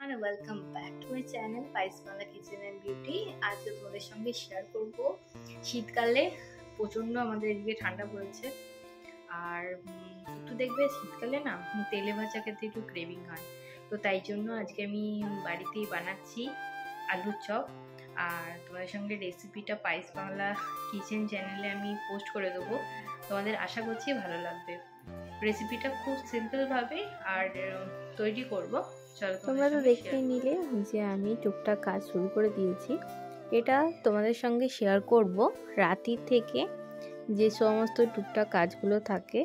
Everyone, welcome back to my channel Paismala kitchen and beauty. আজকে তোমাদের সঙ্গে শেয়ার করব শীতকালে প্রচণ্ড আমাদের এদিকে ঠান্ডা পড়েছে। আর একটু দেখবে শীতকালে না তেলে ভাজা খেতে একটু ক্রেভিং হয়, তো তাই জন্য আজকে আমি বাড়িতেই বানাচ্ছি আলুর চপ। আর তোমাদের সঙ্গে রেসিপিটা পাইস বাংলা কিচেন চ্যানেলে আমি পোস্ট করে দেবো, তোমাদের আশা করছি ভালো লাগবে। রেসিপিটা খুব সিম্পলভাবে আর তৈরি করব। তোমরা তো দেখতেই নিলে যে আমি টুকটাক কাজ শুরু করে দিয়েছি। এটা তোমাদের সঙ্গে শেয়ার করব রাতের থেকে যে সমস্ত টুকটাক কাজগুলো থাকে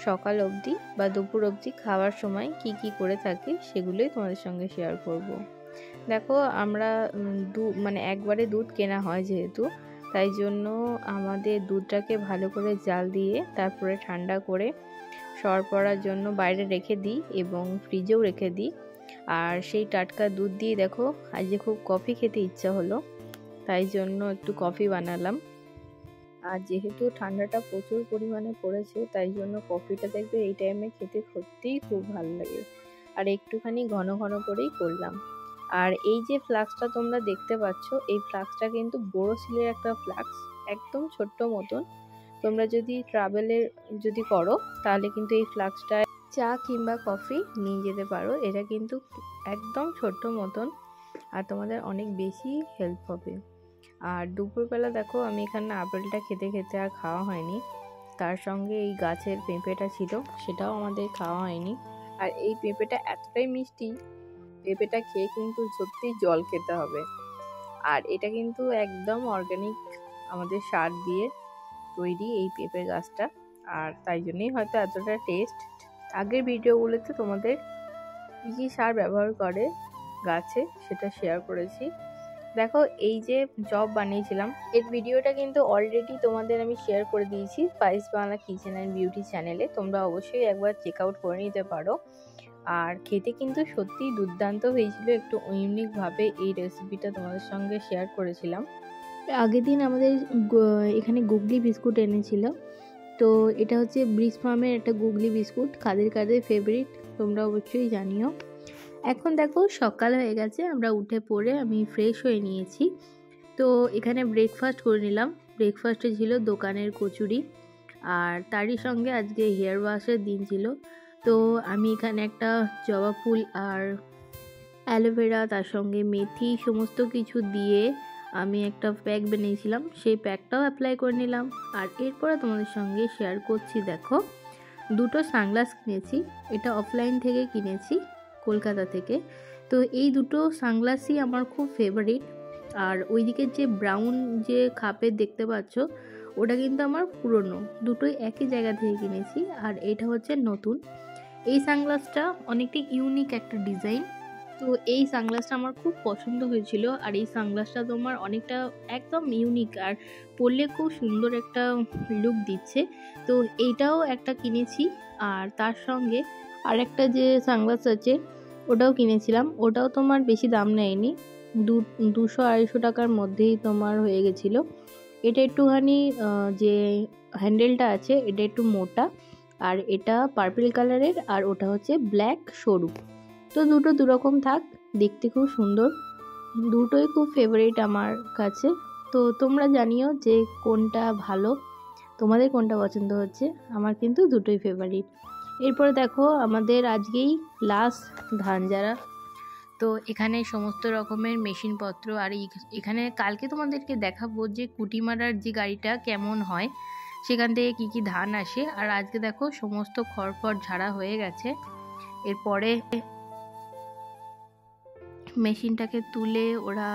সকাল অবধি বা দুপুর অবধি খাওয়ার সময় কি কি করে থাকি সেগুলোই তোমাদের সঙ্গে শেয়ার করব। দেখো আমরা একবারে দুধ কেনা হয় যেহেতু, তাই জন্য আমাদের দুধটাকে ভালো করে জাল দিয়ে তারপরে ঠান্ডা করে সর পড়ার জন্য বাইরে রেখে দিই এবং ফ্রিজেও রেখে দিই। আর সেই টাটকা দুধ দিয়ে দেখো আজকে খুব কফি খেতে ইচ্ছা হলো, তাই জন্য একটু কফি বানালাম। আর যেহেতু ঠান্ডাটা প্রচুর পরিমাণে পড়েছে তাই জন্য কফিটা দেখবে এই টাইমে খেতে সত্যিই খুব ভালো লাগে। আর একটুখানি ঘন ঘন করেই করলাম। আর এই যে ফ্লাক্সটা তোমরা দেখতে পাচ্ছ, এই ফ্লাক্সটা কিন্তু বোরোসিলের একটা ফ্লাক্স, একদম ছোট্ট মতন। তোমরা যদি ট্রাভেলের যদি করো তাহলে কিন্তু এই ফ্লাক্সটা চা কিংবা কফি নিয়ে যেতে পারো। এটা কিন্তু একদম ছোট্ট মতন আর তোমাদের অনেক বেশি হেল্প হবে। আর দুপুরবেলা দেখো আমি এখানে আপেলটা খেতে খেতে আর খাওয়া হয়নি, তার সঙ্গে এই গাছের পেঁপেটা ছিল সেটাও আমাদের খাওয়া হয়নি। আর এই পেঁপেটা এতটাই মিষ্টি, পেঁপেটা খেয়ে কিন্তু সত্যিই জল খেতে হবে। আর এটা কিন্তু একদম অর্গানিক আমাদের সার দিয়ে তৈরি এই পেঁপে গাছটা, আর তাই জন্যই হয়তো এতটা টেস্ট। আগের ভিডিওগুলোতে তোমাদের কী কী সার ব্যবহার করে গাছে সেটা শেয়ার করেছি। দেখো এই যে চপ বানিয়েছিলাম এর ভিডিওটা কিন্তু অলরেডি তোমাদের আমি শেয়ার করে দিয়েছি পাইস বাংলা কিচেন অ্যান্ড বিউটি চ্যানেলে, তোমরা অবশ্যই একবার চেক আউট করে নিতে পারো। আর খেতে কিন্তু সত্যিই দুর্দান্ত হয়েছিল, একটু ইউনিকভাবে এই রেসিপিটা তোমাদের সঙ্গে শেয়ার করেছিলাম। আগের দিন আমাদের এখানে গুগলি বিস্কুট এনেছিল, তো এটা হচ্ছে ব্রিজ ফার্মের একটা গুগলি বিস্কুট, কাদের কাদের ফেভারিট তোমরা অবশ্যই জানিও। এখন দেখো সকাল হয়ে গেছে, আমরা উঠে পড়ে আমি ফ্রেশ হয়ে নিয়েছি। তো এখানে ব্রেকফাস্ট করে নিলাম। ব্রেকফাস্টে ছিল দোকানের কচুরি, আর তারই সঙ্গে আজকে হেয়ার ওয়াশের দিন ছিল। তো আমি এখানে একটা জবা ফুল আর অ্যালোভেরা তার সঙ্গে মেথি সমস্ত কিছু দিয়ে আমি একটা প্যাক বানিয়েছিলাম, সেই প্যাকটাও অ্যাপ্লাই করে নিলাম। আর এরপরে তোমাদের সঙ্গে শেয়ার করছি, দেখো দুটো সানগ্লাস কিনেছি, এটা অফলাইন থেকে কিনেছি কলকাতা থেকে। তো এই দুটো সানগ্লাসই আমার খুব ফেভারিট। আর ওইদিকে যে ব্রাউন যে খাপের দেখতে পাচ্ছ ওটা কিন্তু আমার পুরনো, দুটোই একই জায়গা থেকে কিনেছি। আর এটা হচ্ছে নতুন। এই সানগ্লাসটা অনেকটা ইউনিক একটা ডিজাইন, তো এই সানগ্লাসটা আমার খুব পছন্দ হয়েছিল। আর এই সানগ্লাসটা তোমার অনেকটা একদম ইউনিক আর পরলে খুব সুন্দর একটা লুক দিচ্ছে, তো এইটাও একটা কিনেছি। আর তার সঙ্গে আরেকটা যে সানগ্লাস আছে ওটাও কিনেছিলাম, ওটাও তোমার বেশি দাম নেয়নি, 200-250 টাকার মধ্যেই তোমার হয়ে গেছিলো। এটা একটুখানি যে হ্যান্ডেলটা আছে এটা একটু মোটা, আর এটা পার্পল কালারের, আর ওটা হচ্ছে ব্ল্যাক সরু। তো দুটো দুরকম থাক, দেখতে খুব সুন্দর, দুটোই খুব ফেভারিট আমার কাছে। তো তোমরা জানিও যে কোনটা ভালো, তোমাদের কোনটা পছন্দ হচ্ছে। আমার কিন্তু দুটোই ফেভারিট। এরপরে দেখো আমাদের আজকেই লাস্ট ধান ঝাড়া, তো এখানে সমস্ত রকমের মেশিনপত্র। আর এখানে কালকে তোমাদেরকে দেখাবো যে কুটি মারার যে গাড়িটা কেমন হয়, সেখান থেকে কি কি ধান আসে। আর আজকে দেখো সমস্ত খড়ফড় ঝাড়া হয়ে গেছে, এরপরে মেশিনটাকে তুলে ওরা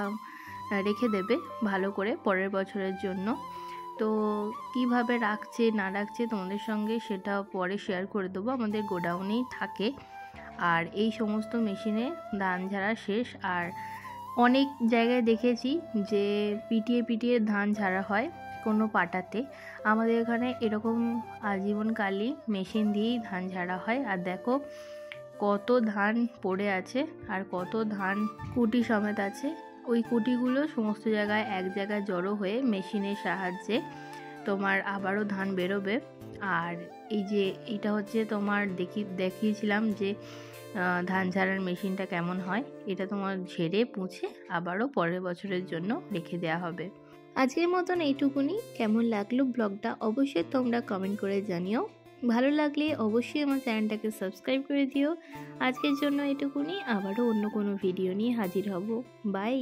রেখে দেবে ভালো করে পরের বছরের জন্য। তো কিভাবে রাখছে না রাখছে তোমাদের সঙ্গে সেটা পরে শেয়ার করে দেবো, আমাদের গোডাউনেই থাকে। আর এই সমস্ত মেশিনে ধান ঝাড়া শেষ। আর অনেক জায়গায় দেখেছি যে পিটিয়ে পিটিয়ে ধান ঝাড়া হয় কোনো পাটাতে, আমাদের এখানে এরকম আজীবনকালই মেশিন দিয়েই ধান ঝাড়া হয়। আর দেখো কত ধান পড়ে আছে আর কত ধান কুটি সমেত আছে, ওই কুটিগুলো সমস্ত জায়গায় এক জায়গায় জড়ো হয়ে মেশিনের সাহায্যে তোমার আবারও ধান বেরোবে। আর এই যে এটা হচ্ছে তোমার দেখিয়েছিলাম যে ধান ঝাড়ার মেশিনটা কেমন হয়, এটা তোমার ঝেড়ে মুছে আবারও পরের বছরের জন্য রেখে দেওয়া হবে। আজকের মতন এইটুকুনি। কেমন লাগলো ব্লগটা অবশ্যই তোমরা কমেন্ট করে জানিও। ভালো লাগলে অবশ্যই আমার চ্যানেলটাকে সাবস্ক্রাইব করে দিও। আজকের জন্য এটুকুনি, আবারও অন্য কোনো ভিডিও নিয়ে হাজির হব। বাই।